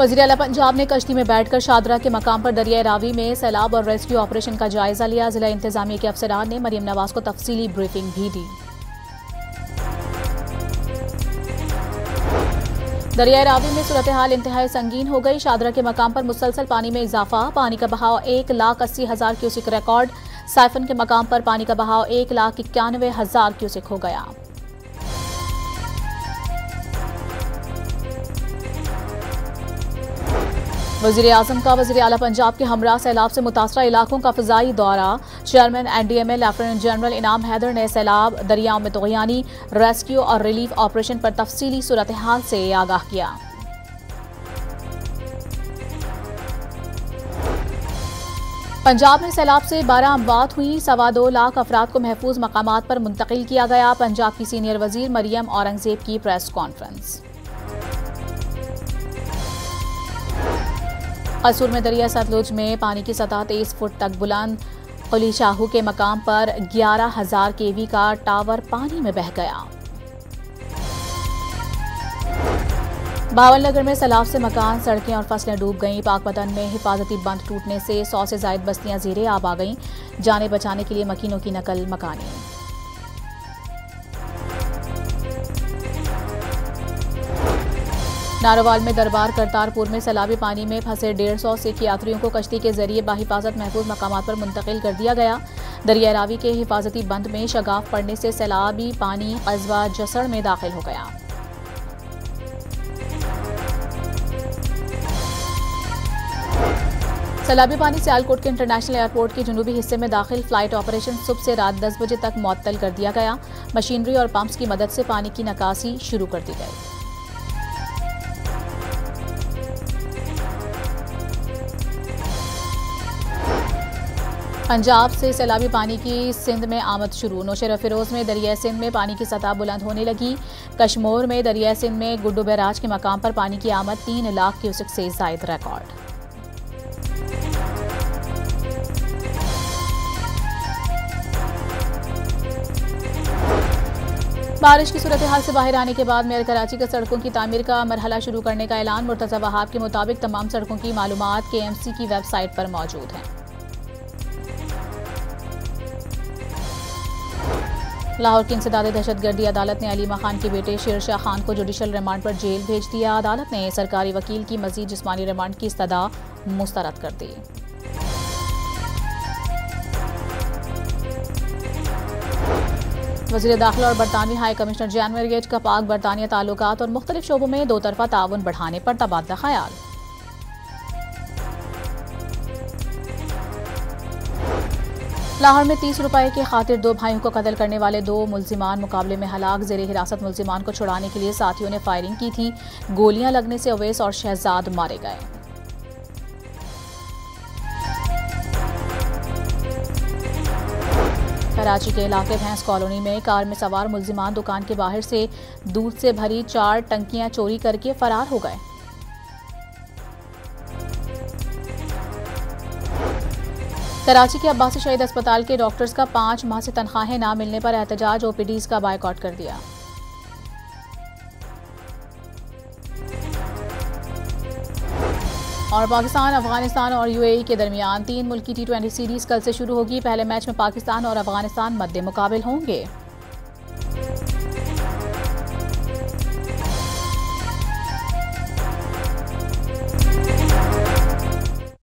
वज़ीर आला पंजाब ने कश्ती में बैठकर शादरा के मकाम पर दरिया रावी में सैलाब और रेस्क्यू ऑपरेशन का जायजा लिया। जिला इंतजामिया के अफसरान ने मरियम नवाज को तफसीली ब्रीफिंग भी दी। दरिया रावी में सूरत हाल इंतहाई संगीन हो गई। शादरा के मकाम पर मुसलसल पानी में इजाफा, पानी का बहाव 1,80,000 क्यूसिक रिकॉर्ड। साइफन के मकाम पर पानी का बहाव 1,91,000 क्यूसिक हो गया। वज़ीर आज़म का वज़ीर आला पंजाब के हमरा सैलाब से मुतासरा इलाकों का फ़िज़ाई दौरा। चेयरमैन NDMA लेफ्टिनेंट जनरल इनाम हैदर ने सैलाब, दरियाओं में तग़यानी, रेस्क्यू और रिलीफ ऑपरेशन पर तफसीली सूरत हाल से आगाह किया। पंजाब में सैलाब से 12 अमवात हुई। 2.25 लाख अफराद को महफूज मकामात पर मुंतकिल किया गया। पंजाब की सीनियर वज़ीर मरियम औरंगज़ेब की प्रेस कॉन्फ्रेंस। कसूर में दरिया सतलुज में पानी की सतह 23 फुट तक बुलंद। कुली शाहू के मकाम पर 11,000 kV का टावर पानी में बह गया। बावलनगर में सैलाब से मकान, सड़कें और फसलें डूब गईं। पाकपतन में हिफाजती बंद टूटने से 100 से ज़ायद बस्तियां ज़ेरे आब आ गईं। जाने बचाने के लिए मकीनों की नकल मकानी। नारोवाल में दरबार करतारपुर में सैलाबी पानी में फंसे 150 सिख यात्रियों को कश्ती के जरिए बाहिफाजत महफूज मकामात पर मुंतकिल कर दिया गया। दरिया रावी के हिफाजती बंद में शगाफ पड़ने से सैलाबी पानी कस्बा जसड़ में दाखिल हो गया। सैलाबी पानी सियालकोट के इंटरनेशनल एयरपोर्ट के जनूबी हिस्से में दाखिल। फ्लाइट ऑपरेशन सुबह से रात 10 बजे तक मुअत्तल कर दिया गया। मशीनरी और पंप्स की मदद से पानी की निकासी शुरू कर दी गई। पंजाब से सैलाबी पानी की सिंध में आमद शुरू। नौशेरा फिरोज में दरिया सिंध में पानी की सतह बुलंद होने लगी। कश्मोर में दरिया सिंध में गुड्डू बैराज के मकाम पर पानी की आमद 3 लाख क्यूसिक से ज़ायद रिकॉर्ड। बारिश की सूरत हाल से बाहर आने के बाद मेयर कराची के सड़कों की तामीर का मरहला शुरू करने का ऐलान। मुर्तज़ा वहाब के मुताबिक तमाम सड़कों की मालूमात KMC की वेबसाइट पर मौजूद हैं। लाहौर की इंसदादे दहशतगर्दी अदालत ने अलीमा खान के बेटे शेरशाह खान को जुडिशल रिमांड पर जेल भेज दिया। अदालत ने सरकारी वकील की मजीद जिस्मानी रिमांड की इस्तदा मुस्तरद कर दी। वज़ीर दाखिला और बरतानवी हाई कमिश्नर जैन मेरिगेज का पाक बरतानिया ताल्लुकात और मुख्तलिफ शोबों में दो तरफा ताउन बढ़ाने पर तबादला ख्याल। लाहौर में 30 रुपए की खातिर 2 भाइयों को कत्ल करने वाले 2 मुल्जिमान मुकाबले में हलाक। ज़ेरे हिरासत मुल्जिमान को छुड़ाने के लिए साथियों ने फायरिंग की थी। गोलियां लगने से अवैस और शहजाद मारे गए। कराची के इलाके भैंस कॉलोनी में कार में सवार मुल्जिमान दुकान के बाहर से दूध से भरी 4 टंकियां चोरी करके फरार हो गए। कराची के अब्बासी शहीद अस्पताल के डॉक्टर्स का 5 माह से तनख्वाहें ना मिलने पर एहतजाज। OPDs का बायकॉट कर दिया। और पाकिस्तान, अफगानिस्तान और UAE के दरमियान 3 मुल्की T20 सीरीज कल से शुरू होगी। पहले मैच में पाकिस्तान और अफगानिस्तान मद्दे मुकाबिल होंगे।